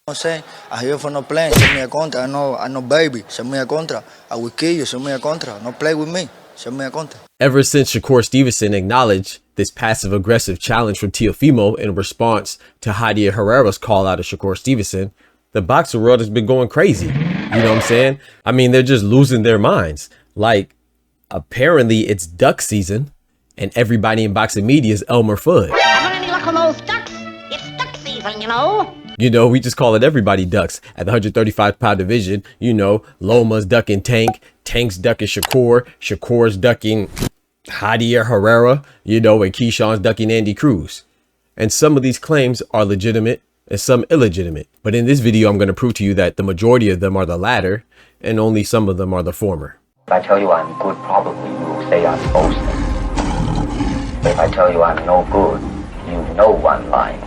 No sé, I hear for no playing, send me a contra. I know baby, send me a contra. I will kill you, send me a contra. No play with me, send me a contra. Ever since Shakur Stevenson acknowledged this passive-aggressive challenge from Teofimo in response to Jadier Herrera's call out of Shakur Stevenson, the boxing world has been going crazy. You know what I'm saying? I mean, they're just losing their minds. Like, apparently it's duck season, and everybody in boxing media is Elmer Fudd. Having any luck on those ducks? It's duck season, you know? You know, we just call it everybody ducks. At the 135-pound division, you know, Loma's ducking Tank, Tank's ducking Shakur, Shakur's ducking Jadier Herrera, you know, and Keyshawn's ducking Andy Cruz. And some of these claims are legitimate and some illegitimate. But in this video, I'm going to prove to you that the majority of them are the latter and only some of them are the former. If I tell you I'm good, probably you will say I'm boasting. But if I tell you I'm no good, you know I'm lying.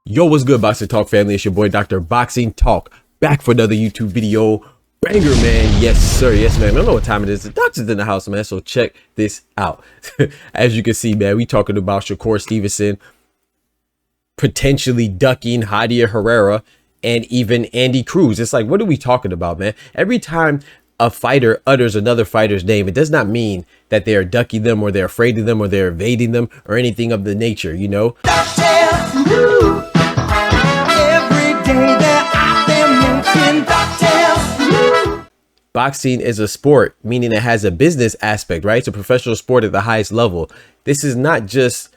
Yo, what's good, Boxing Talk family? It's your boy, Dr. Boxing Talk, back for another YouTube video. Banger, man. Yes, sir. Yes, man. I don't know what time it is. The doctor's in the house, man. So check this out. As you can see, man, we talking about Shakur Stevenson potentially ducking Jadier Herrera and even Andy Cruz. It's like, what are we talking about, man? Every time a fighter utters another fighter's name, it does not mean that they are ducking them or they're afraid of them or they're evading them or anything of the nature, you know? Boxing is a sport, meaning it has a business aspect, right? It's a professional sport at the highest level. This is not just,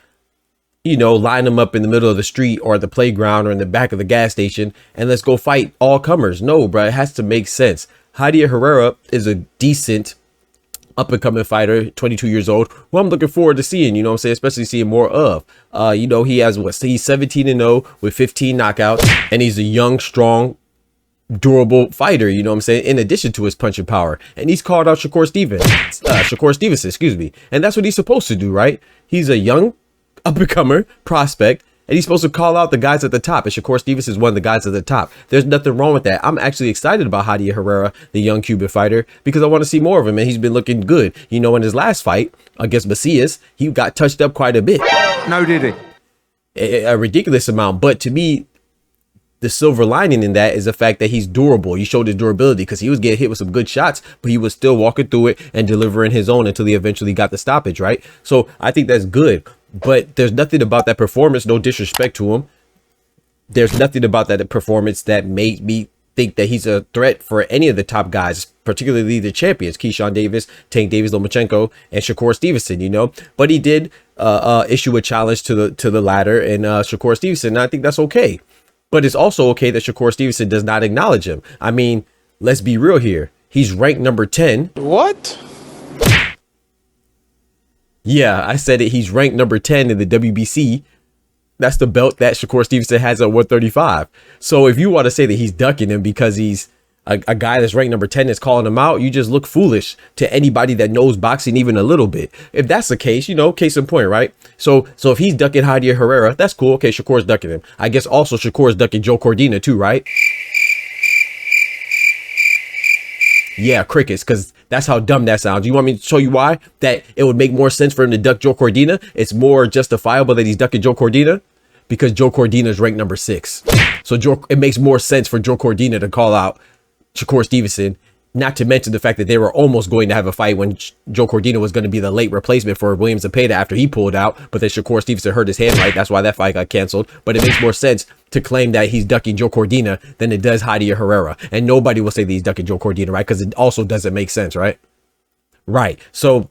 you know, line them up in the middle of the street or at the playground or in the back of the gas station and let's go fight all comers. No, bro, it has to make sense. Jadier Herrera is a decent up-and-coming fighter, 22 years old, who I'm looking forward to seeing, you know what I'm saying, especially seeing more of. You know, he has what, he's 17-0 with 15 knockouts, and he's a young, strong, durable fighter, you know what I'm saying, in addition to his punching power. And he's called out Shakur Stevenson, excuse me. And that's what he's supposed to do, right? He's a young up-and-comer prospect, and he's supposed to call out the guys at the top. And Shakur Stevenson is one of the guys at the top. There's nothing wrong with that. I'm actually excited about Jadier Herrera, the young Cuban fighter, because I want to see more of him. And he's been looking good. You know, in his last fight against Macias, he got touched up quite a bit. No, did he? A ridiculous amount. But to me, the silver lining in that is the fact that he's durable. He showed his durability because he was getting hit with some good shots, but he was still walking through it and delivering his own until he eventually got the stoppage, right? So I think that's good. But there's nothing about that performance, no disrespect to him. There's nothing about that performance that made me think that he's a threat for any of the top guys, particularly the champions, Keyshawn Davis, Tank Davis, Lomachenko, and Shakur Stevenson, you know. But he did issue a challenge to the latter and Shakur Stevenson, and I think that's okay. But it's also okay that Shakur Stevenson does not acknowledge him. I mean, let's be real here. He's ranked number 10. What? Yeah, I said it. He's ranked number 10 in the WBC. That's the belt that Shakur Stevenson has at 135. So if you want to say that he's ducking him because he's a guy that's ranked number 10 is calling him out, you just look foolish to anybody that knows boxing even a little bit. If that's the case, you know, case in point, right? So if he's ducking Jadier Herrera, that's cool. Okay, Shakur's ducking him. I guess also Shakur's ducking Joe Cordina too, right? Yeah, crickets, because that's how dumb that sounds. You want me to show you why? That it would make more sense for him to duck Joe Cordina? It's more justifiable that he's ducking Joe Cordina because Joe Cordina is ranked number 6. So it makes more sense for Joe Cordina to call out Shakur Stevenson, not to mention the fact that they were almost going to have a fight when Joe Cordina was going to be the late replacement for William Zepeda after he pulled out, but then Shakur Stevenson hurt his hand right. That's why that fight got canceled. But it makes more sense to claim that he's ducking Joe Cordina than it does Jadier Herrera. And nobody will say that he's ducking Joe Cordina, right? Because it also doesn't make sense, right? Right. So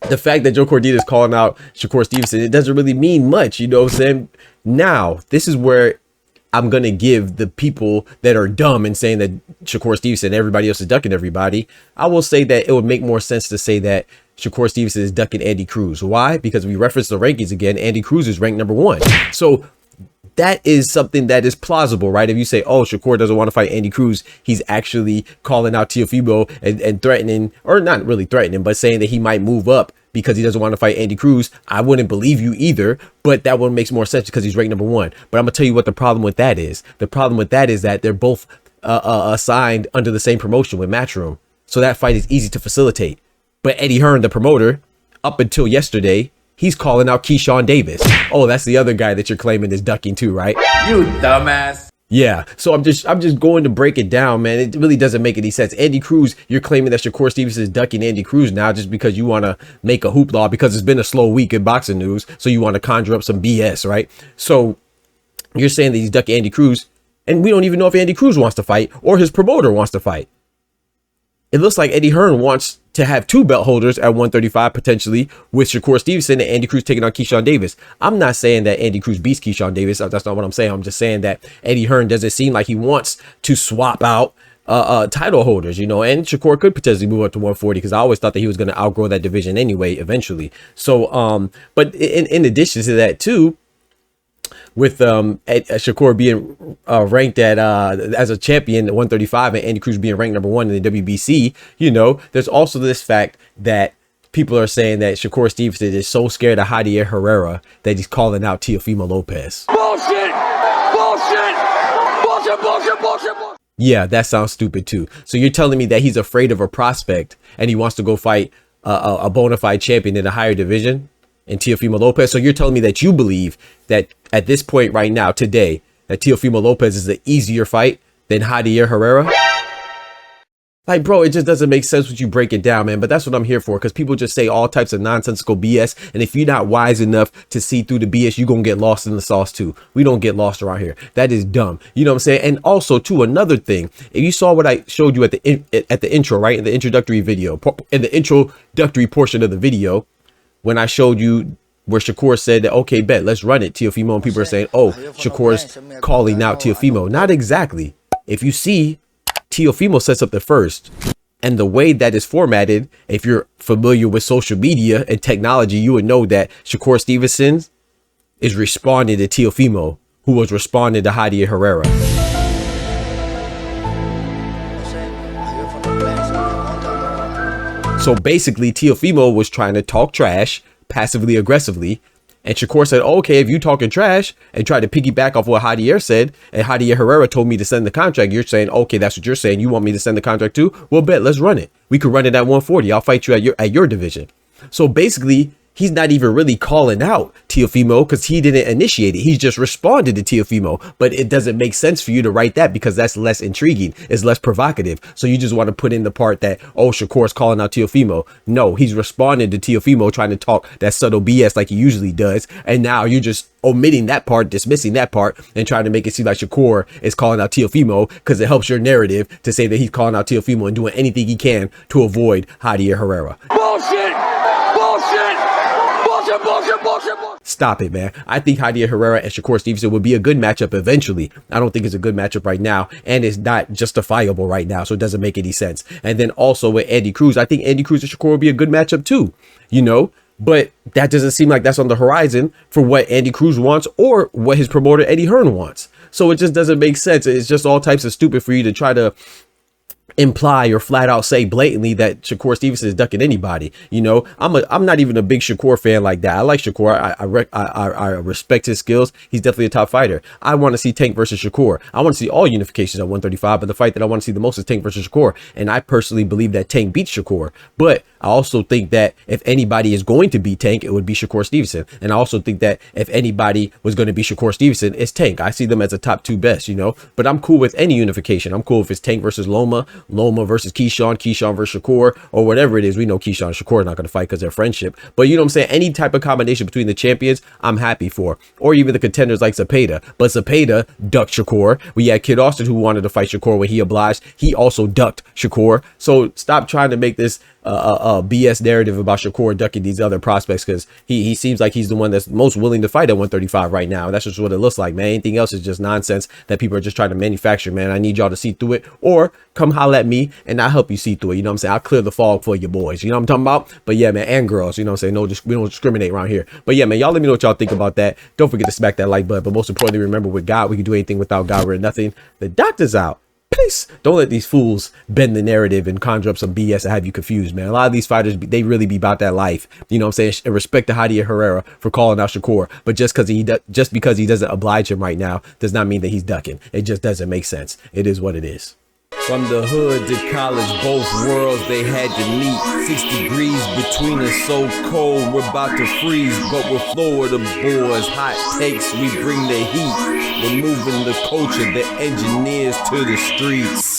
the fact that Joe Cordina is calling out Shakur Stevenson, it doesn't really mean much, you know what I'm saying? Now, this is where I'm going to give the people that are dumb and saying that Shakur Stevenson and everybody else is ducking everybody. I will say that it would make more sense to say that Shakur Stevenson is ducking Andy Cruz. Why? Because we reference the rankings again. Andy Cruz is ranked number 1. So that is something that is plausible, right? If you say, oh, Shakur doesn't want to fight Andy Cruz, he's actually calling out Teofimo and threatening, or not really threatening, but saying that he might move up because he doesn't want to fight Andy Cruz. I wouldn't believe you either, but that one makes more sense because he's ranked number 1. But I'm gonna tell you what the problem with that is. The problem with that is that they're both assigned under the same promotion with Matchroom. So that fight is easy to facilitate. But Eddie Hearn, the promoter, up until yesterday, he's calling out Keyshawn Davis. Oh, that's the other guy that you're claiming is ducking too, right? You dumbass. Yeah, so I'm just going to break it down, man. It really doesn't make any sense. Andy Cruz, you're claiming that Shakur Stevenson is ducking Andy Cruz now just because you want to make a hoopla because it's been a slow week in boxing news, so you want to conjure up some BS, right? So you're saying that he's ducking Andy Cruz, and we don't even know if Andy Cruz wants to fight or his promoter wants to fight. It looks like Eddie Hearn wants to have 2 belt holders at 135 potentially, with Shakur Stevenson and Andy Cruz taking on Keyshawn Davis. I'm not saying that Andy Cruz beats Keyshawn Davis. That's not what I'm saying. I'm just saying that Eddie Hearn doesn't seem like he wants to swap out title holders, you know, and Shakur could potentially move up to 140 because I always thought that he was going to outgrow that division anyway eventually. So but in addition to that too, with Shakur being ranked at as a champion at 135 and Andy Cruz being ranked number 1 in the WBC, you know, there's also this fact that people are saying that Shakur Stevenson is so scared of Jadier Herrera that he's calling out Teofimo Lopez. Bullshit! Bullshit! Bullshit, bullshit, bullshit, bullshit. Yeah, that sounds stupid too. So you're telling me that he's afraid of a prospect and he wants to go fight a bona fide champion in a higher division? And Teofimo Lopez. So you're telling me that you believe that at this point right now, today, that Teofimo Lopez is an easier fight than Jadier Herrera? Like, bro, it just doesn't make sense when you break it down, man. But that's what I'm here for, because people just say all types of nonsensical BS. And if you're not wise enough to see through the BS, you're going to get lost in the sauce, too. We don't get lost around here. That is dumb. You know what I'm saying? And also, too, another thing. If you saw what I showed you at the intro, right? In the introductory video, in the introductory portion of the video, when I showed you where Shakur said that, okay, bet, let's run it, Teofimo, and people are saying, oh, Shakur's calling out Teofimo. Not exactly. If you see, Teofimo sets up the first. And the way that is formatted, if you're familiar with social media and technology, you would know that Shakur Stevenson is responding to Teofimo, who was responding to Jadier Herrera. So basically, Teofimo was trying to talk trash passively aggressively, and Shakur said, okay, if you talking trash, and tried to piggyback off what Jadier said, and Jadier Herrera told me to send the contract, you're saying, okay, that's what you're saying, you want me to send the contract too? Well, bet, let's run it. We could run it at 140. I'll fight you at your division. So basically, he's not even really calling out Teofimo because he didn't initiate it. He's just responded to Teofimo. But it doesn't make sense for you to write that because that's less intriguing. It's less provocative. So you just want to put in the part that, oh, Shakur's calling out Teofimo. No, he's responding to Teofimo, trying to talk that subtle BS like he usually does. And now you're just omitting that part, dismissing that part, and trying to make it seem like Shakur is calling out Teofimo because it helps your narrative to say that he's calling out Teofimo and doing anything he can to avoid Jadier Herrera. Bullshit! Bullshit! Bullshit, bullshit, bullshit, bullshit. Stop it, man. I think Jadier Herrera and Shakur Stevenson would be a good matchup eventually. I don't think it's a good matchup right now, and it's not justifiable right now, so it doesn't make any sense. And then also with Andy Cruz, I think Andy Cruz and Shakur would be a good matchup too, you know? But that doesn't seem like that's on the horizon for what Andy Cruz wants or what his promoter Eddie Hearn wants. So it just doesn't make sense. It's just all types of stupid for you to try to imply or flat out say blatantly that Shakur Stevenson is ducking anybody. You know, I'm not even a big Shakur fan like that. I like Shakur. I respect his skills. He's definitely a top fighter. I want to see Tank versus Shakur. I want to see all unifications at 135, but the fight that I want to see the most is Tank versus Shakur. And I personally believe that Tank beats Shakur. But I also think that if anybody is going to beat Tank, it would be Shakur Stevenson. And I also think that if anybody was going to be Shakur Stevenson, it's Tank. I see them as a top 2 best, you know, but I'm cool with any unification. I'm cool if it's Tank versus Loma versus Keyshawn versus Shakur, or whatever it is. We know Keyshawn and Shakur are not going to fight because they're friendship, but you know what I'm saying? Any type of combination between the champions, I'm happy for, or even the contenders like Zepeda. But Zepeda ducked Shakur. We had Kid Austin who wanted to fight Shakur when he obliged. He also ducked Shakur. So stop trying to make this BS narrative about Shakur ducking these other prospects, because he seems like he's the one that's most willing to fight at 135 right now. And that's just what it looks like, man. Anything else is just nonsense that people are just trying to manufacture, man. I need y'all to see through it, or come holler at me and I'll help you see through it. You know what I'm saying? I'll clear the fog for you boys. You know what I'm talking about? But yeah, man, and girls, you know what I'm saying? No, we don't discriminate around here. But yeah, man, y'all let me know what y'all think about that. Don't forget to smack that like button. But most importantly, remember, with God, we can do anything. Without God, we're nothing. The doctor's out. Peace. Don't let these fools bend the narrative and conjure up some BS and have you confused, man. A lot of these fighters, they really be about that life. You know what I'm saying? And respect to Jadier Herrera for calling out Shakur. But just because he doesn't oblige him right now does not mean that he's ducking. It just doesn't make sense. It is what it is. From the hood to college, both worlds they had to meet. 6 degrees between us, so cold we're about to freeze. But we're Florida boys, hot takes, we bring the heat. We're moving the culture, the engineers to the streets.